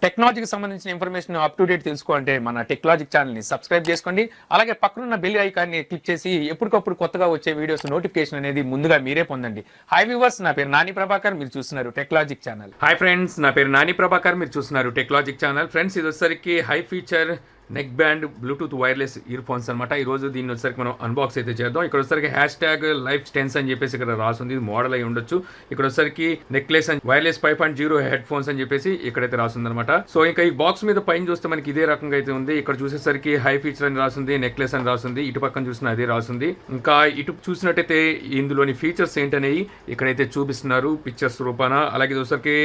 టెక్నాలజీకి సంబంధించిన information up to date తెలుసుకోవాలంటే మన టెక్నాలజిక్ ఛానల్ని సబ్స్క్రైబ్ చేసుకోండి. అలాగే పక్కనున్న బెల్ ఐకాన్ని క్లిక్ చేసి ఎప్పటికప్పుడు కొత్తగా వచ్చే వీడియోస్ నోటిఫికేషన్ అనేది ముందుగా మీరే పొందండి. హాయ్ వ్యూవర్స్, నా పేరు నాని ప్రభాకర్, మీరు చూస్తున్నారు టెక్నాలజిక్ ఛానల్. హాయ్ ఫ్రెండ్స్, నా పేరు నాని ప్రభాకర్, మీరు చూస్తున్నారు టెక్నాలజిక్ ఛానల్. ఫ్రెండ్స్, ఇది వచ్చేసరికి high feature neck band Bluetooth wireless ear phones అనమాట. ఈ రోజు దీన్ని వచ్చేసరికి మనం అన్బాక్స్ అయితే చేద్దాం. ఇక్కడ వచ్చేసరికి హ్యాష్ లైఫ్ స్టెన్స్ అని చెప్పేసి ఇక్కడ రాసింది, మోడల్ అయి ఉండొచ్చు. ఇక్కడ వచ్చేసరికి necklace and wireless 5.0 head phones అని చెప్పేసి ఇక్కడైతే రాసింది అనమాట. సో ఇంకా ఈ బాక్స్ మీద పైన చూస్తే మనకి ఇదే రకంగా అయితే ఉంది. ఇక్కడ చూసేసరికి హై ఫీచర్ అని రాసింది, నెక్లెస్ అని రాసింది, ఇటు పక్కన చూసిన అదే రాసింది. ఇంకా ఇటు చూసినట్టయితే ఇందులోని ఫీచర్స్ ఏంటనేవి ఇక్కడైతే చూపిస్తున్నారు పిక్చర్స్ రూపాన. అలాగే వచ్చేసరికి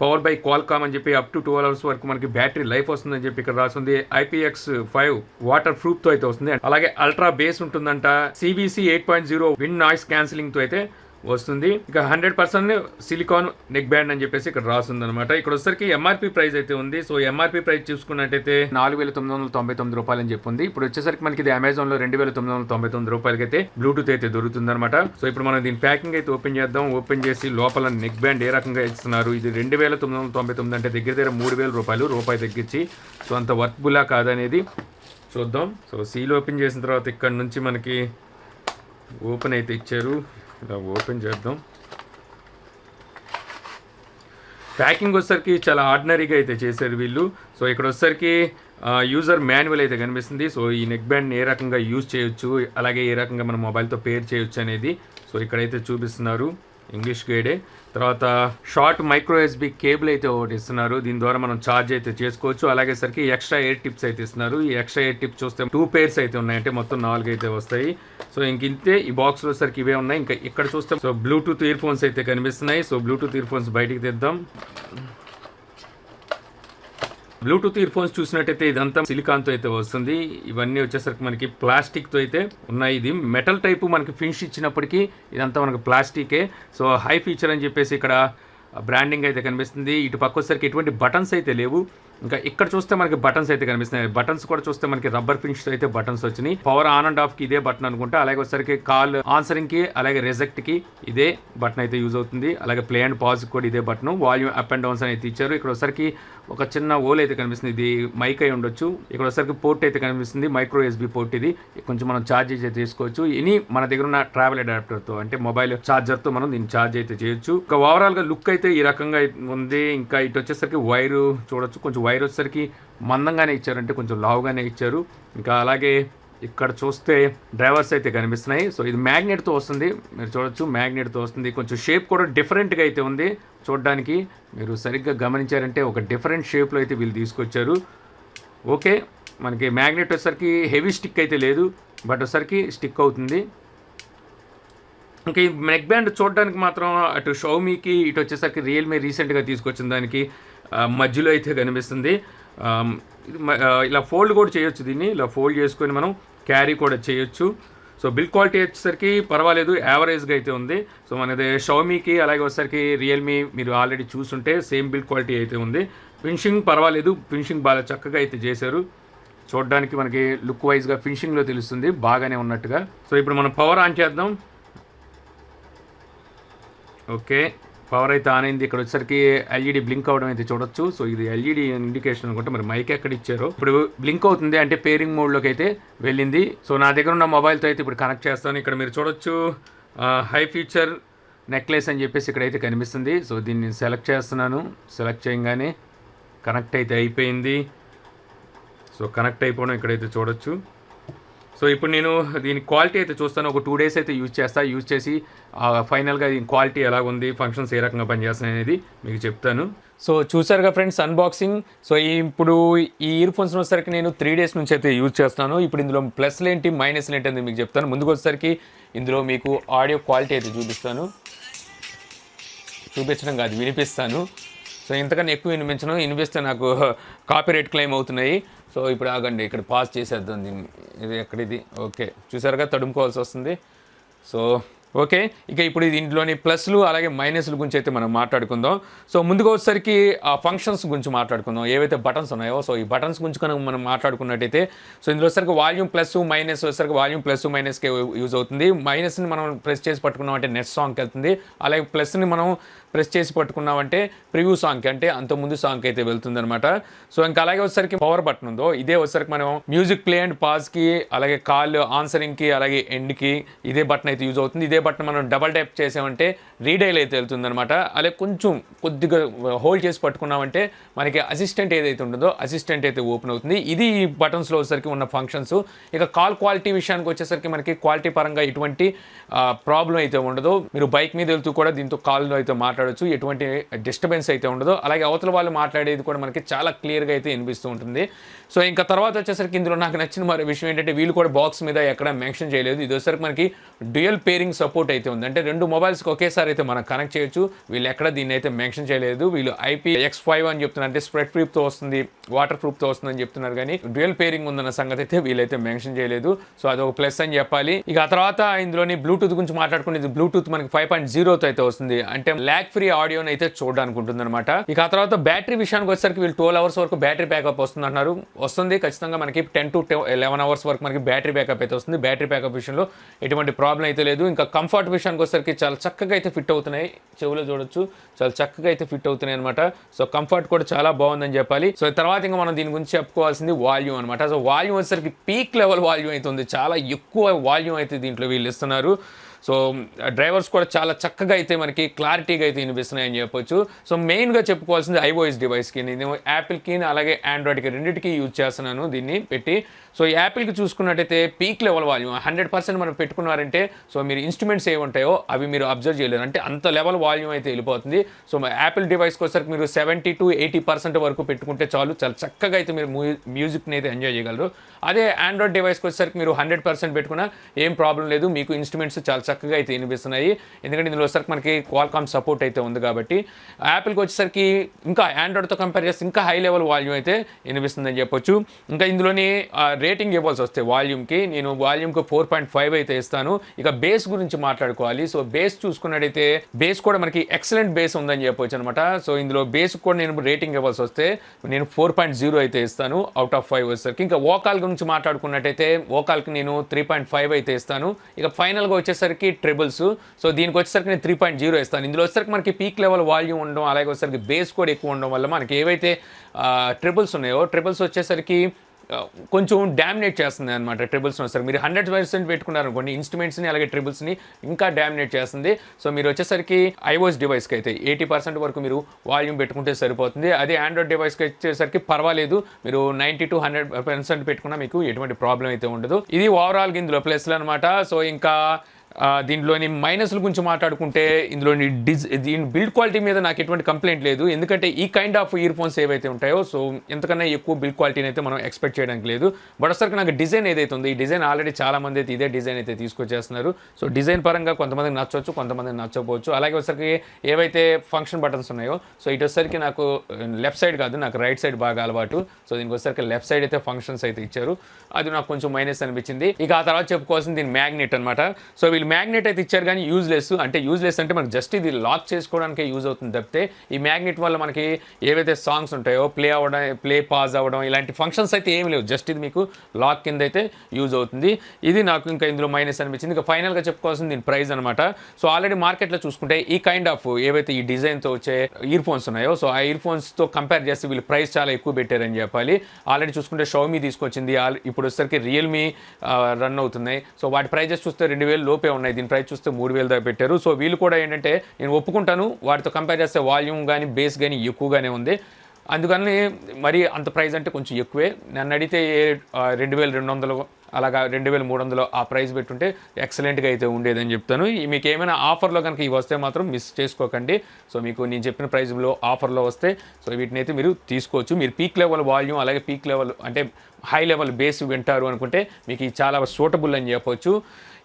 పవర్ బై క్వాల్కామ్ అని చెప్పి అప్ టు 12 hours వరకు మనకి బ్యాటరీ లైఫ్ వస్తుందని చెప్పి ఇక్కడ రాసింది. IPX5 వాటర్ ప్రూఫ్ తో అయితే వస్తుంది. అలాగే అల్ట్రా బేస్ ఉంటుందంట. CVC 8.0 విండ్ నాయిస్ క్యాన్సిలింగ్ తో అయితే వస్తుంది. ఇక 100% సిలికాన్ నెక్ బ్యాండ్ అని చెప్పేసి ఇక్కడ రాస్తుంది అనమాట. ఇక్కడ వచ్చేసరికి MRP ప్రైస్ అయితే ఉంది. సో MRP ప్రైస్ చూసుకున్నట్టయితే 4,999 రూపాయలు అని చెప్పి ఉంది. ఇప్పుడు వచ్చేసరికి మనకి ఇది అమెజాన్ లో 2,999 రూపాయలకి అయితే బ్లూటూత్ అయితే దొరుకుతుంది అనమాట. సో ఇప్పుడు మనం దీని ప్యాకింగ్ అయితే ఓపెన్ చేద్దాం. ఓపెన్ చేసి లోపల నెక్ బ్యాండ్ ఏ రకంగా ఇస్తున్నారు. ఇది 2,999 అంటే దగ్గర 3,000 రూపాయలు, రూపాయి తగ్గించి. సో అంత వర్త్బులా కాదనేది చూద్దాం. సో సీల్ ఓపెన్ చేసిన తర్వాత ఇక్కడ నుంచి మనకి ఓపెన్ అయితే ఇచ్చారు. ఇలా ఓపెన్ చేద్దాం. ప్యాకింగ్ వచ్చేసరికి చాలా ఆర్డినరీగా అయితే చేశారు వీళ్ళు. సో ఇక్కడ వచ్చేసరికి యూజర్ మాన్యువల్ అయితే కనిపిస్తుంది. సో ఈ నెక్ బ్యాండ్ని ఏ రకంగా యూజ్ చేయొచ్చు, అలాగే ఏ రకంగా మన మొబైల్తో పేర్ చేయొచ్చు అనేది సో ఇక్కడైతే చూపిస్తున్నారు. ఇంగ్లీష్ గైడే. తర్వాత షార్ట్ మైక్రో USB కేబుల్ అయితే ఒకటి ఇస్తున్నారు. దీని ద్వారా మనం ఛార్జ్ అయితే చేసుకోవచ్చు. అలాగే సరికి ఎక్స్ట్రా ఎయిర్ టిప్స్ అయితే ఇస్తున్నారు. ఈ ఎక్స్ట్రా ఎయిర్ టిప్స్ చూస్తే 2 pairs అయితే ఉన్నాయి, అంటే మొత్తం 4 అయితే వస్తాయి. సో ఇంతే ఈ బాక్స్లో సరికి ఇవే ఉన్నాయి. ఇంకా ఇక్కడ చూస్తే సో బ్లూటూత్ ఇయర్ ఫోన్స్ అయితే కనిపిస్తున్నాయి. సో బ్లూటూత్ ఇయర్ ఫోన్స్ బయటికి తెద్దాం. బ్లూటూత్ ఇయర్ ఫోన్స్ చూసినట్టయితే ఇదంతా సిలికాన్తో అయితే వస్తుంది. ఇవన్నీ వచ్చేసరికి మనకి ప్లాస్టిక్తో అయితే ఉన్నాయి. ఇది మెటల్ టైపు మనకి ఫినిష్ ఇచ్చినప్పటికీ ఇదంతా మనకి ప్లాస్టికే. సో హై ఫీచర్ అని చెప్పేసి ఇక్కడ బ్రాండింగ్ అయితే కనిపిస్తుంది. ఇటు పక్క వచ్చేసరికి ఎటువంటి బటన్స్ అయితే లేవు. ఇంకా ఇక్కడ చూస్తే మనకి బటన్స్ అయితే కనిపిస్తున్నాయి. బటన్స్ కూడా చూస్తే మనకి రబ్బర్ ఫినిష్ అయితే బటన్స్ వచ్చినాయి. పవర్ ఆన్ అండ్ ఆఫ్ కి ఇదే బటన్ అనుకుంటా. అలాగే వచ్చేసరికి కాల్ ఆన్సరింగ్ కి, అలాగే రిజెక్ట్ కి ఇదే బటన్ అయితే యూజ్ అవుతుంది. అలాగే ప్లే అండ్ పాజ్ కూడా ఇదే button. Volume up and downs అయితే ఇచ్చారు. ఇక్కడ వచ్చేసరికి ఒక చిన్న ఓల్ అయితే కనిపిస్తుంది. ఇది మైక్ అయి ఉండొచ్చు. ఇక్కడ వచ్చేసరికి పోర్ట్ అయితే కనిపిస్తుంది. మైక్రో USB పోర్ట్ ఇది. కొంచెం మనం ఛార్జ్ అయితే చేసుకోవచ్చు. ఇని మన దగ్గర ఉన్న ట్రావెల్ అడాప్టర్తో, అంటే మొబైల్ ఛార్జర్తో మనం దీన్ని ఛార్జ్ అయితే చేయొచ్చు. ఇంకా ఓవరాల్గా లుక్ అయితే ఈ రకంగా ఉంది. ఇంకా ఇటు వచ్చేసరికి వైరు చూడొచ్చు. కొంచెం వైర్ వచ్చేసరికి మందంగానే ఇచ్చారు, అంటే కొంచెం లావుగానే ఇచ్చారు. ఇంకా అలాగే ఇక్కడ చూస్తే డ్రైవర్స్ అయితే కనిపిస్తున్నాయి. సో ఇది మ్యాగ్నెట్తో వస్తుంది, మీరు చూడొచ్చు. మ్యాగ్నెట్తో వస్తుంది. కొంచెం షేప్ కూడా డిఫరెంట్గా అయితే ఉంది చూడడానికి. మీరు సరిగ్గా గమనించారంటే ఒక డిఫరెంట్ షేప్లో అయితే వీళ్ళు తీసుకొచ్చారు. ఓకే, మనకి మ్యాగ్నెట్ వచ్చేసరికి హెవీ స్టిక్ అయితే లేదు, బట్ వచ్చేసరికి స్టిక్ అవుతుంది. ఇంకా ఈ నెక్ బ్యాండ్ చూడడానికి మాత్రం అటు షౌమీకి, ఇటు వచ్చేసరికి రియల్మీ రీసెంట్గా తీసుకొచ్చిన దానికి మధ్యలో అయితే కనిపిస్తుంది. ఇలా ఫోల్డ్ కూడా చేయొచ్చు. దీన్ని ఇలా ఫోల్డ్ చేసుకొని మనం క్యారీ కూడా చేయొచ్చు. సో బిల్డ్ క్వాలిటీ వచ్చేసరికి పర్వాలేదు, యావరేజ్గా అయితే ఉంది. సో మనది షౌమీకి అలాగే వచ్చేసరికి రియల్మీ మీరు ఆల్రెడీ చూస్తుంటే సేమ్ బిల్డ్ క్వాలిటీ అయితే ఉంది. ఫినిషింగ్ పర్వాలేదు, ఫినిషింగ్ బాగా చక్కగా అయితే చేశారు. చూడడానికి మనకి లుక్ వైజ్గా ఫినిషింగ్లో తెలుస్తుంది బాగానే ఉన్నట్టుగా. సో ఇప్పుడు మనం పవర్ ఆన్ చేద్దాం. ఓకే, పవర్ అయితే ఆన్ అయింది. ఇక్కడ వచ్చేసరికి LED బ్లింక్ అవడం అయితే చూడొచ్చు. సో ఇది LED ఇండికేషన్ అనుకుంటే, మరి మైక్ ఎక్కడ ఇచ్చారో. ఇప్పుడు బ్లింక్ అవుతుంది, అంటే పేరింగ్ మోడ్లోకి అయితే వెళ్ళింది. సో నా దగ్గర ఉన్న మొబైల్తో అయితే ఇప్పుడు కనెక్ట్ చేస్తాను. ఇక్కడ మీరు చూడొచ్చు హై ఫీచర్ నెక్లెస్ అని చెప్పేసి ఇక్కడైతే కనిపిస్తుంది. సో దీన్ని సెలెక్ట్ చేస్తున్నాను. సెలెక్ట్ చేయగానే కనెక్ట్ అయితే అయిపోయింది. సో కనెక్ట్ అయిపోవడం ఇక్కడైతే చూడొచ్చు. సో ఇప్పుడు నేను దీని క్వాలిటీ అయితే చూస్తాను. ఒక 2 days అయితే యూజ్ చేసి ఫైనల్గా దీని క్వాలిటీ ఎలా ఉంది, ఫంక్షన్స్ ఏ రకంగా పనిచేస్తాయి అనేది మీకు చెప్తాను. సో చూసారుగా ఫ్రెండ్స్ అన్బాక్సింగ్. సో ఇప్పుడు ఈ ఇయర్ ఫోన్స్ వచ్చేసరికి నేను 3 days నుంచి అయితే యూజ్ చేస్తాను. ఇప్పుడు ఇందులో ప్లస్లు ఏంటి, మైనస్లు ఏంటి అనేది మీకు చెప్తాను. ముందుకు వచ్చేసరికి ఇందులో మీకు ఆడియో క్వాలిటీ అయితే చూపించడం కాదు, వినిపిస్తాను. సో ఇంతకన్నా ఎక్కువ వినిపిస్తే నాకు కాపీరైట్ క్లెయిమ్ అవుతున్నాయి. సో ఇప్పుడు ఆగండి, ఇక్కడ పాజ్ చేసేద్దాం దీన్ని. ఇది ఎక్కడిది? ఓకే, చూసారుగా తడుముకోవాల్సి వస్తుంది. సో ఓకే, ఇక ఇప్పుడు దీంట్లోని ప్లస్లు అలాగే మైనస్ల గురించి అయితే మనం మాట్లాడుకుందాం. సో ముందుగా వచ్చేసరికి ఆ ఫంక్షన్స్ గురించి మాట్లాడుకుందాం, ఏవైతే బటన్స్ ఉన్నాయో. సో ఈ బటన్స్ గురించి కనుక మనం మాట్లాడుకున్నట్టయితే, సో ఇందులో వచ్చేసరికి వాల్యూమ్ ప్లస్ మైనస్ వచ్చేసరికి వాల్యూమ్ ప్లస్ మైనస్కి యూజ్ అవుతుంది. మైనస్ని మనం ప్రెస్ చేసి పట్టుకున్నాం అంటే నెక్స్ట్ సాంగ్కి వెళ్తుంది. అలాగే ప్లస్ని మనం ప్రెస్ చేసి పట్టుకున్నామంటే ప్రివ్యూ సాంగ్కి అంటే అంతకుముందు సాంగ్కి అయితే వెళ్తుంది అనమాట. సో ఇంకా అలాగే వచ్చేసరికి పవర్ బటన్ ఉందో ఇదే వచ్చేసరికి మనం మ్యూజిక్ ప్లే అండ్ పాజ్కి, అలాగే కాల్ ఆన్సరింగ్కి, అలాగే ఎండ్కి ఇదే బటన్ అయితే యూజ్ అవుతుంది. ఇదే బటన్ మనం డబల్ ట్యాప్ చేసామంటే రీడైల్ అయితే వెళ్తుంది అనమాట. అలాగే కొంచెం కొద్దిగా హోల్డ్ చేసి పట్టుకున్నామంటే మనకి అసిస్టెంట్ ఏదైతే ఉంటుందో అసిస్టెంట్ అయితే ఓపెన్ అవుతుంది. ఇది ఈ బటన్స్లో వచ్చేసరికి ఉన్న ఫంక్షన్స్. ఇక కాల్ క్వాలిటీ విషయానికి వచ్చేసరికి మనకి క్వాలిటీ పరంగా ఎటువంటి ప్రాబ్లం అయితే ఉండదు. మీరు బైక్ మీద వెళ్తూ కూడా దీంతో కాల్లో అయితే మాట్లాడచ్చు, ఎటువంటి డిస్టర్బెన్స్ అయితే ఉండదు. అలాగే అవతల వాళ్ళు మాట్లాడేది కూడా మనకి చాలా క్లియర్గా అయితే వినిపిస్తూ ఉంటుంది. సో ఇంకా తర్వాత వచ్చేసరికి ఇందులో నాకు నచ్చిన మరి విషయం ఏంటంటే వీళ్ళు కూడా బాక్స్ మీద ఎక్కడ మెన్షన్ చేయలేదు. ఇది వచ్చేసరికి మనకి డ్యూయల్ పేరింగ్ సపోర్ట్ అయితే ఉంది, అంటే రెండు మొబైల్స్కి ఒకేసారి అయితే మనం కనెక్ట్ చేయొచ్చు. వీళ్ళు ఎక్కడ దీన్ని అయితే మెన్షన్ చేయలేదు. వీళ్ళు IPX5 అని చెప్తున్నారు, అంటే స్ప్రెడ్ ప్రూఫ్తో వస్తుంది, వాటర్ ప్రూఫ్తో వస్తుంది అని చెప్తున్నారు. కానీ డ్యూయల్ పేరింగ్ ఉందన్న సంగతి అయితే వీళ్ళైతే మెన్షన్ చేయలేదు. సో అదొక ప్లస్ అని చెప్పాలి. ఇక ఆ తర్వాత ఇందులోని బ్లూటూత్ గురించి మాట్లాడుకునేది, బ్లూటూత్ మనకి 5.0తో అయితే వస్తుంది, అంటే ల్యాగ్ ఫ్రీ ఆడియోని అయితే చూడడానికి ఉంటుంది అనమాట. ఇక ఆ తర్వాత బ్యాటరీ విషయానికి వచ్చేసరికి వీళ్ళు 12 అవర్స్ వరకు బ్యాటరీ బ్యాకప్ వస్తుంది అంటున్నారు. వస్తుంది ఖచ్చితంగా, మనకి 10 to 11 అవర్స్ వరకు మనకి బ్యాటరీ బ్యాకప్ అయితే వస్తుంది. బ్యాటరీ బ్యాకప్ విషయంలో ఎటువంటి ప్రాబ్లం అయితే లేదు. ఇంకా కంఫర్ట్ విషయానికి వచ్చేసరికి చాలా చక్కగా అయితే ఫిట్ అవుతున్నాయి, చెవులో చూడొచ్చు చాలా చక్కగా అయితే ఫిట్ అవుతున్నాయి అనమాట. సో కంఫర్ట్ కూడా చాలా బాగుందని చెప్పాలి. సో తర్వాత ఇంకా మనం దీని గురించి చెప్పుకోవాల్సింది వాల్యూమ్ అనమాట. సో వాల్యూమ్ వచ్చేసరికి పీక్ లెవెల్ వాల్యూమ్ అయితే ఉంది, చాలా ఎక్కువ వాల్యూమ్ అయితే దీంట్లో వీళ్ళు ఇస్తున్నారు. సో డ్రైవర్స్ కూడా చాలా చక్కగా అయితే మనకి క్లారిటీగా అయితే వినిపిస్తున్నాయని చెప్పొచ్చు. సో మెయిన్గా చెప్పుకోవాల్సింది iOS డివైస్కి, నేను యాపిల్కి అలాగే ఆండ్రాయిడ్కి రెండింటికి యూజ్ చేస్తున్నాను దీన్ని పెట్టి. సో యాపిల్కి చూసుకున్నట్టయితే పీక్ లెవెల్ వాల్యూమ్ 100% మనం పెట్టుకున్నారంటే సో మీరు ఇన్స్ట్రుమెంట్స్ ఏవి ఉంటాయో అవి మీరు అబ్జర్వ్ చేయలేరు, అంటే అంత లెవెల్ వాల్యూమ్ అయితే వెళ్ళిపోతుంది. సో యాపిల్ డివైస్కి వచ్చేసరికి మీరు 70 to 80% వరకు పెట్టుకుంటే చాలు, చాలా చక్కగా అయితే మీరు మ్యూజిక్ని అయితే ఎంజాయ్ చేయగలరు. అదే ఆండ్రాయిడ్ డివైస్కి వచ్చేసరికి మీరు 100% పెట్టుకున్నా ఏం ప్రాబ్లం లేదు, మీకు ఇన్స్ట్రుమెంట్స్ చాలా చక్కగా అయితే వినిపిస్తున్నాయి. ఎందుకంటే ఇందులో వచ్చేసరికి మనకి క్వాల్కామ్ సపోర్ట్ అయితే ఉంది కాబట్టి. యాపిల్కి వచ్చేసరికి ఇంకా ఆండ్రాయిడ్తో కంపేర్ చేస్తే ఇంకా హై లెవెల్ వాల్యూమ్ అయితే వినిపిస్తుందని చెప్పొచ్చు. ఇంకా ఇందులోని రేటింగ్ ఇవ్వాల్సి వస్తే వాల్యూమ్కి నేను వాల్యూమ్కి 4.5 అయితే ఇస్తాను. ఇక బేస్ గురించి మాట్లాడుకోవాలి. సో బేస్ చూసుకున్నట్టయితే బేస్ కూడా మనకి ఎక్సలెంట్ బేస్ ఉందని చెప్పొచ్చు అనమాట. సో ఇందులో బేస్ కూడా నేను రేటింగ్ ఇవ్వాల్సి వస్తే నేను 4.0 అయితే ఇస్తాను అవుట్ ఆఫ్ 5 వచ్చేసరికి. ఇంకా వోకాల్ గురించి మాట్లాడుకున్నట్టయితే వోకాల్కి నేను 3.5 అయితే ఇస్తాను. ఇక ఫైనల్గా వచ్చేసరికి ట్రిబుల్స్, సో దీనికి వచ్చేసరికి నేను 3.0 ఇస్తాను. ఇందులో వచ్చేసరికి మనకి పీక్ లెవెల్ వాల్యూమ్ ఉండడం, అలాగే వచ్చేసరికి బేస్ కూడా ఎక్కువ ఉండడం వల్ల మనకి ఏవైతే ట్రిబుల్స్ ఉన్నాయో ట్రిబుల్స్ వచ్చేసరికి కొంచెం డామినేట్ చేస్తుంది అనమాట. ట్రిబుల్స్ వస్తారు మీరు 100% పెట్టుకున్నారనుకోండి ఇన్స్ట్రుమెంట్స్ని అలాగే ట్రిబుల్స్ని ఇంకా డామినేట్ చేస్తుంది. సో మీరు వచ్చేసరికి iOS డివైస్కి అయితే 80% వరకు మీరు వాల్యూమ్ పెట్టుకుంటే సరిపోతుంది. అదే ఆండ్రాయిడ్ డివైస్కి వచ్చేసరికి పర్వాలేదు, మీరు 90 to 100% పెట్టుకున్నా మీకు ఎటువంటి ప్రాబ్లం అయితే ఉండదు. ఇది ఓవరాల్గా ఇందులో ప్లస్లు అనమాట. సో ఇంకా దీంట్లోని మైనస్ల గురించి మాట్లాడుకుంటే ఇందులోని దీని బిల్డ్ క్వాలిటీ మీద నాకు ఎటువంటి కంప్లైంట్ లేదు, ఎందుకంటే ఈ కైండ్ ఆఫ్ ఇయర్ ఫోన్స్ ఏవైతే ఉంటాయో సో ఎంతకన్నా ఎక్కువ బిల్డ్ క్వాలిటీని అయితే మనం ఎక్స్పెక్ట్ చేయడానికి లేదు. బట్ ఒకసారి నాకు డిజైన్ ఏదైతే ఉంది ఈ డిజైన్ ఆల్రెడీ చాలా మంది అయితే ఇదే డిజైన్ అయితే తీసుకొచ్చేస్తున్నారు. సో డిజైన్ పరంగా కొంతమందికి నచ్చవచ్చు, కొంతమందికి నచ్చకపోవచ్చు. అలాగే ఒకసారికి ఏవైతే ఫంక్షన్ బటన్స్ ఉన్నాయో సో ఇటు వచ్చేసరికి నాకు లెఫ్ట్ సైడ్ కాదు, నాకు రైట్ సైడ్ బాగా అలవాటు. సో దీనికి వచ్చేసరికి లెఫ్ట్ సైడ్ అయితే ఫంక్షన్స్ అయితే ఇచ్చారు, అది నాకు కొంచెం మైనస్ అనిపించింది. ఇక ఆ తర్వాత చెప్పుకోవాల్సింది దీని మ్యాగ్నెట్ అనమాట. సో వీళ్ళు మ్యాగ్నెట్ అయితే ఇచ్చారు కానీ యూజ్లెస్ అంటే మనకు జస్ట్ ఇది లాక్ చేసుకోవడానికి యూజ్ అవుతుంది తప్పితే ఈ మ్యాగ్నెట్ వల్ల మనకి ఏవైతే సాంగ్స్ ఉంటాయో ప్లే పాజ్ అవ్వడం ఇలాంటి ఫంక్షన్స్ అయితే ఏమి లేవు, జస్ట్ ఇది మీకు లాక్ కింద అయితే యూజ్ అవుతుంది. ఇది నాకు ఇంకా ఇందులో మైనస్ అనిపించింది. ఇంకా ఫైనల్గా చెప్పుకోవాల్సింది దీని ప్రైస్ అనమాట. సో ఆల్రెడీ మార్కెట్లో చూసుకుంటే ఈ కైండ్ ఆఫ్ ఏవైతే ఈ డిజైన్తో వచ్చే ఇయర్ ఫోన్స్ ఉన్నాయో సో ఆ ఇయర్ ఫోన్స్తో కంపేర్ చేస్తే వీళ్ళు ప్రైస్ చాలా ఎక్కువ పెట్టారని చెప్పాలి. ఆల్రెడీ చూసుకుంటే షావమీ తీసుకొచ్చింది, ఇప్పుడు వచ్చేసరికి రియల్మీ రన్ అవుతున్నాయి. సో వాటి ప్రైజెస్ చూస్తే 2000 లోపే ఉన్నాయి, దీని ప్రైస్ చూస్తే 3000 దాకా పెట్టారు. సో వీళ్ళు కూడా ఏంటంటే నేను ఒప్పుకుంటాను వాటితో కంపేర్ చేస్తే వాల్యూమ్ కానీ బేస్ కానీ ఎక్కువగానే ఉంది, అందుకని మరి అంత ప్రైస్ అంటే కొంచెం ఎక్కువే. నన్ను అడిగితే 2200 అలాగా 2300 ఆ ప్రైస్ పెట్టుంటే ఎక్సలెంట్గా అయితే ఉండేదని చెప్తాను. మీకు ఏమైనా ఆఫర్లో కనుక ఇవి వస్తే మాత్రం మిస్ చేసుకోకండి. సో మీకు నేను చెప్పిన ప్రైస్లో ఆఫర్లో వస్తే సో వీటిని అయితే మీరు తీసుకోవచ్చు. మీరు పీక్ లెవెల్ వాల్యూమ్ అలాగే పీక్ లెవెల్ అంటే హై లెవెల్ బేస్ వింటారు అనుకుంటే మీకు ఇది చాలా సూటబుల్ అని చెప్పొచ్చు.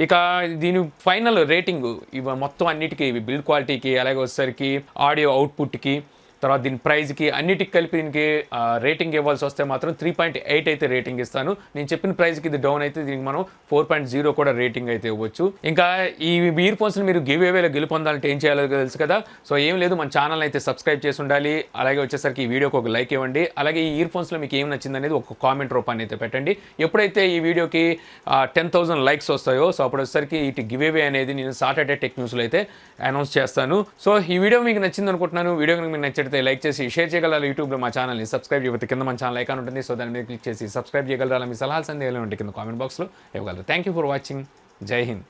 ఇక దీని ఫైనల్ రేటింగ్ ఇవి మొత్తం అన్నిటికీ ఇవి బిల్డ్ క్వాలిటీకి అలాగే వచ్చేసరికి ఆడియో అవుట్పుట్కి తర్వాత దీని ప్రైస్కి అన్నిటికి కలిపి దీనికి రేటింగ్ ఇవ్వాల్సి వస్తే మాత్రం 3.8 అయితే రేటింగ్ ఇస్తాను. నేను చెప్పిన ప్రైస్కి ఇది డౌన్ అయితే దీనికి మనం 4.0 కూడా రేటింగ్ అయితే ఇవ్వచ్చు. ఇంకా ఈ ఇయర్ ఫోన్స్ని మీరు గివ్ అవేలో గెలుపొందాలంటే ఏం చేయాలో తెలుసు కదా. సో ఏం లేదు, మన ఛానల్ అయితే సబ్స్క్రైబ్ చేసి ఉండాలి. అలాగే వచ్చేసరికి ఈ వీడియోకి ఒక లైక్ ఇవ్వండి. అలాగే ఈ ఇయర్ ఫోన్స్లో మీకు ఏం నచ్చింది అనేది ఒక కామెంట్ రూపాన్ని అయితే పెట్టండి. ఎప్పుడైతే ఈ వీడియోకి 10,000 లైక్స్ వస్తాయో సో అప్పుడు వచ్చేసరికి ఇటు గివ్ అవే అనేది నేను సాటర్డే టెక్ న్యూస్లో అయితే అనౌన్స్ చేస్తాను. సో ఈ వీడియో మీకు నచ్చింది అనుకుంటున్నాను. వీడియో మీకు నచ్చితే లైక్ చేసి షేర్ చేయగలరు. యూట్యూబ్లో మా ఛానల్ని సబ్స్క్రైబ్ చేయకపోతే కింద మన ఛానల్ ఐకాన్ ఉంటుంది. సో దాని మీద క్లిక్ చేసి సబ్స్క్రైబ్ చేయగలరా. మీ సలహాలు సందేహాలు ఉంటే కింద కామెంట్ బాక్స్లో ఇవ్వగలరు. Thank you for watching. జై హింద్.